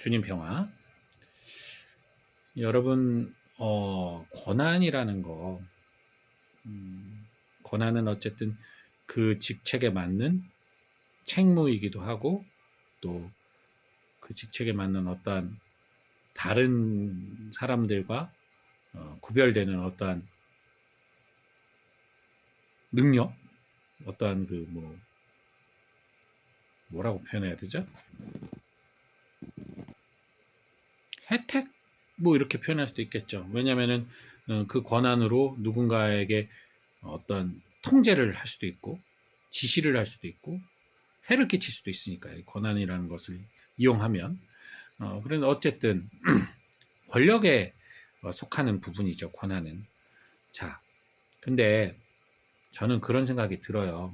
주님 평화. 여러분, 권한이라는 거, 권한은 어쨌든 그 직책에 맞는 책무이기도 하고, 또 그 직책에 맞는 어떠한 다른 사람들과 구별되는 어떠한 능력, 어떠한 뭐라고 표현해야 되죠? 혜택? 뭐 이렇게 표현할 수도 있겠죠. 왜냐면은 그 권한으로 누군가에게 어떤 통제를 할 수도 있고, 지시를 할 수도 있고, 해를 끼칠 수도 있으니까요. 권한이라는 것을 이용하면. 그런데 어쨌든 권력에 속하는 부분이죠. 권한은. 자, 근데 저는 그런 생각이 들어요.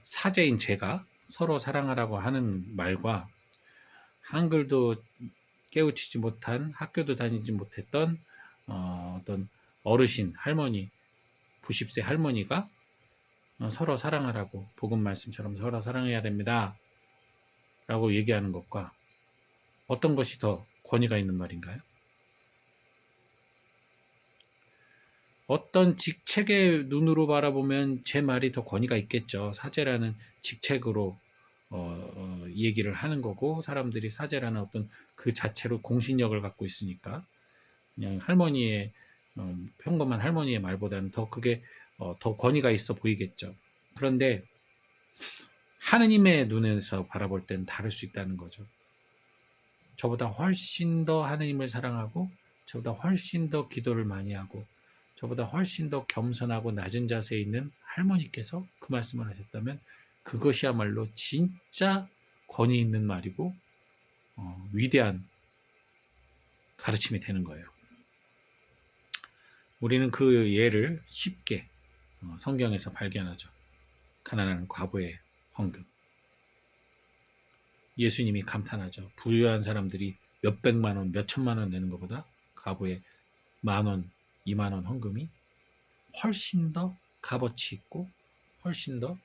사제인 제가 서로 사랑하라고 하는 말과 한글도 깨우치지 못한, 학교도 다니지 못했던 어떤 어르신, 할머니, 90세 할머니가 서로 사랑하라고, 복음 말씀처럼 서로 사랑해야 됩니다 라고 얘기하는 것과 어떤 것이 더 권위가 있는 말인가요? 어떤 직책의 눈으로 바라보면 제 말이 더 권위가 있겠죠. 사제라는 직책으로 얘기를 하는 거고, 사람들이 사제라는 어떤 그 자체로 공신력을 갖고 있으니까 그냥 할머니의 평범한 할머니의 말보다는 더 그게 더 권위가 있어 보이겠죠. 그런데 하느님의 눈에서 바라볼 때는 다를 수 있다는 거죠. 저보다 훨씬 더 하느님을 사랑하고, 저보다 훨씬 더 기도를 많이 하고, 저보다 훨씬 더 겸손하고 낮은 자세에 있는 할머니께서 그 말씀을 하셨다면 그것이야말로 진짜 권위 있는 말이고 위대한 가르침이 되는 거예요. 우리는 그 예를 쉽게 성경에서 발견하죠. 가난한 과부의 헌금. 예수님이 감탄하죠. 부유한 사람들이 몇백만 원, 몇천만 원 내는 것보다 과부의 10,000원, 20,000원 헌금이 훨씬 더 값어치 있고 훨씬 더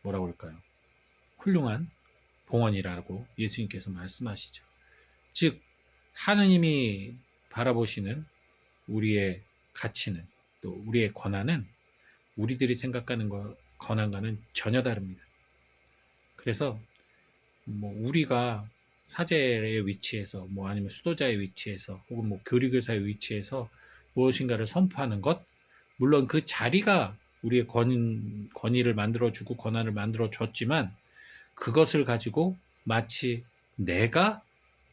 뭐라고 할까요? 훌륭한 봉헌이라고 예수님께서 말씀하시죠. 즉 하느님이 바라보시는 우리의 가치는, 또 우리의 권한은 우리들이 생각하는 권한과는 전혀 다릅니다. 그래서 우리가 사제의 위치에서 아니면 수도자의 위치에서 혹은 교리교사의 위치에서 무엇인가를 선포하는 것, 물론 그 자리가 우리의 권위를 만들어주고 권한을 만들어줬지만 그것을 가지고 마치 내가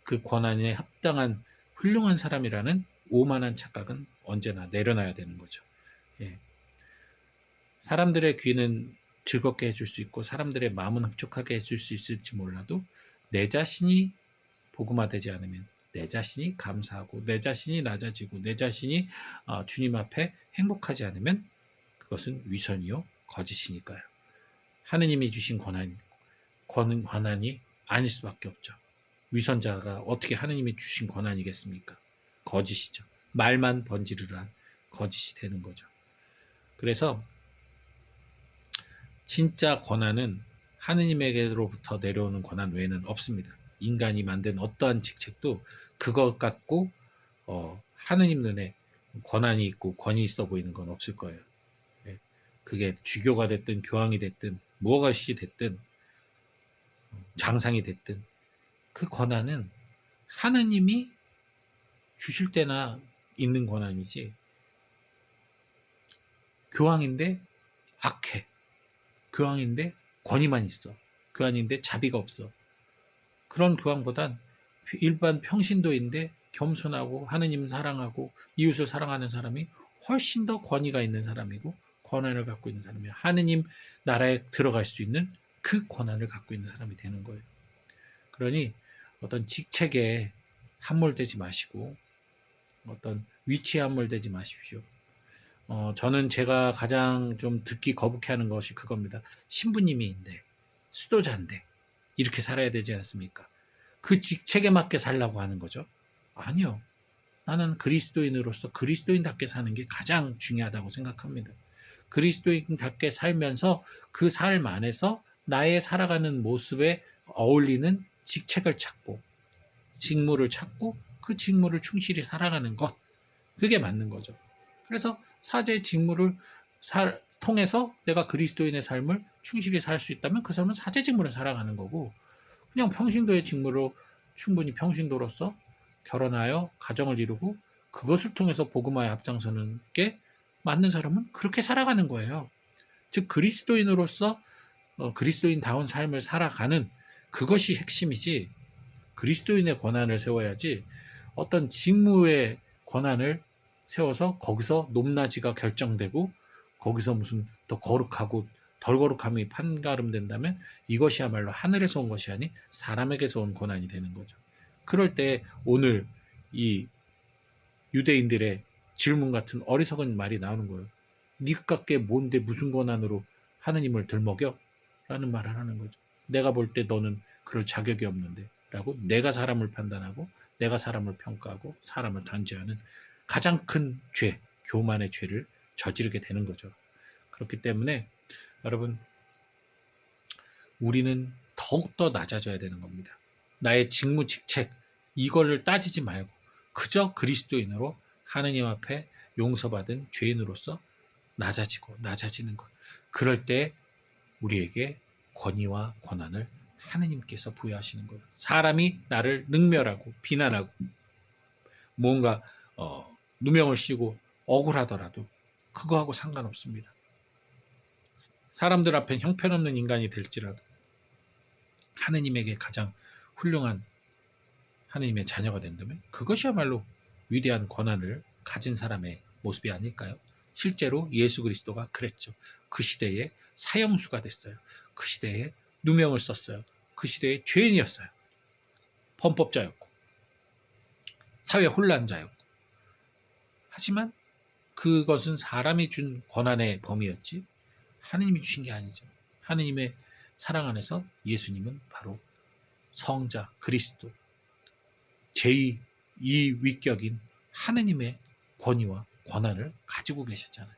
그 권한에 합당한 훌륭한 사람이라는 오만한 착각은 언제나 내려놔야 되는 거죠. 예. 사람들의 귀는 즐겁게 해줄 수 있고 사람들의 마음은 흡족하게 해줄 수 있을지 몰라도 내 자신이 복음화되지 않으면, 내 자신이 감사하고 내 자신이 낮아지고 내 자신이 주님 앞에 행복하지 않으면 그것은 위선이요 거짓이니까요. 하느님이 주신 권한이 아닐 수밖에 없죠. 위선자가 어떻게 하느님이 주신 권한이겠습니까? 거짓이죠. 말만 번지르르한 거짓이 되는 거죠. 그래서 진짜 권한은 하느님에게로부터 내려오는 권한 외에는 없습니다. 인간이 만든 어떠한 직책도 그것 갖고 하느님 눈에 권한이 있고 권위 있어 보이는 건 없을 거예요. 그게 주교가 됐든 교황이 됐든 무엇이 됐든 장상이 됐든 그 권한은 하느님이 주실 때나 있는 권한이지, 교황인데 악해, 교황인데 권위만 있어, 교황인데 자비가 없어, 그런 교황보단 일반 평신도인데 겸손하고 하느님 사랑하고 이웃을 사랑하는 사람이 훨씬 더 권위가 있는 사람이고 권한을 갖고 있는 사람이에요. 하느님 나라에 들어갈 수 있는 그 권한을 갖고 있는 사람이 되는 거예요. 그러니 어떤 직책에 함몰되지 마시고 어떤 위치에 함몰되지 마십시오. 저는 제가 가장 좀 듣기 거북해하는 것이 그겁니다. 신부님인데, 수도자인데 이렇게 살아야 되지 않습니까? 그 직책에 맞게 살라고 하는 거죠. 아니요. 나는 그리스도인으로서 그리스도인답게 사는 게 가장 중요하다고 생각합니다. 그리스도인답게 살면서 그 삶 안에서 나의 살아가는 모습에 어울리는 직책을 찾고 직무를 찾고 그 직무를 충실히 살아가는 것, 그게 맞는 거죠. 그래서 사제 직무를 통해서 내가 그리스도인의 삶을 충실히 살 수 있다면 그 사람은 사제 직무를 살아가는 거고, 그냥 평신도의 직무로 충분히 평신도로서 결혼하여 가정을 이루고 그것을 통해서 복음화에 앞장서는 게 맞는 사람은 그렇게 살아가는 거예요. 즉 그리스도인으로서 그리스도인다운 삶을 살아가는 그것이 핵심이지, 그리스도인의 권한을 세워야지 어떤 직무의 권한을 세워서 거기서 높낮이가 결정되고 거기서 무슨 더 거룩하고 덜 거룩함이 판가름된다면 이것이야말로 하늘에서 온 것이 아닌 사람에게서 온 권한이 되는 거죠. 그럴 때 오늘 이 유대인들의 질문 같은 어리석은 말이 나오는 거예요. 니값게 뭔데 무슨 권한으로 하느님을 들먹여? 라는 말을 하는 거죠. 내가 볼 때 너는 그럴 자격이 없는데 라고, 내가 사람을 판단하고 내가 사람을 평가하고 사람을 단죄하는 가장 큰 죄, 교만의 죄를 저지르게 되는 거죠. 그렇기 때문에 여러분, 우리는 더욱더 낮아져야 되는 겁니다. 나의 직무 직책 이거를 따지지 말고 그저 그리스도인으로 하느님 앞에 용서받은 죄인으로서 낮아지는 것. 그럴 때 우리에게 권위와 권한을 하느님께서 부여하시는 거예요. 사람이 나를 능멸하고 비난하고 뭔가 누명을 씌고 억울하더라도 그거하고 상관없습니다. 사람들 앞엔 형편없는 인간이 될지라도 하느님에게 가장 훌륭한 하느님의 자녀가 된다면 그것이야말로 위대한 권한을 가진 사람의 모습이 아닐까요? 실제로 예수 그리스도가 그랬죠. 그 시대에 사형수가 됐어요. 그 시대에 누명을 썼어요. 그 시대에 죄인이었어요. 범법자였고 사회 혼란자였고, 하지만 그것은 사람이 준 권한의 범위였지 하느님이 주신 게 아니죠. 하느님의 사랑 안에서 예수님은 바로 성자 그리스도 제2위격인 하느님의 권위와 권한을 가지고 계셨잖아요.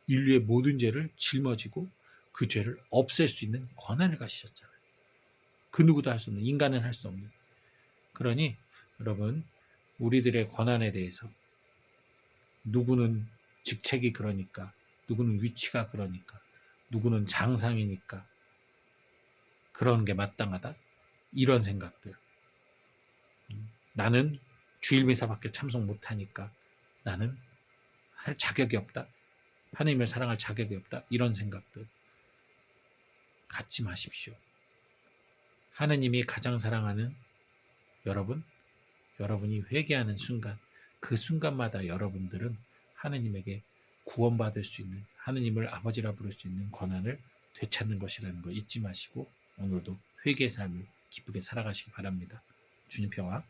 인류의 모든 죄를 짊어지고 그 죄를 없앨 수 있는 권한을 가지셨잖아요. 그 누구도 할 수 없는, 인간은 할 수 없는. 그러니 여러분, 우리들의 권한에 대해서 누구는 직책이 그러니까, 누구는 위치가 그러니까, 누구는 장상이니까 그런 게 마땅하다, 이런 생각들, 나는 주일미사밖에 참석 못하니까 나는 할 자격이 없다, 하나님을 사랑할 자격이 없다, 이런 생각들 갖지 마십시오. 하나님이 가장 사랑하는 여러분이 회개하는 순간, 그 순간마다 여러분들은 하나님에게 구원받을 수 있는, 하나님을 아버지라 부를 수 있는 권한을 되찾는 것이라는 거 잊지 마시고 오늘도 회개의 삶을 기쁘게 살아가시기 바랍니다. 주님 평화.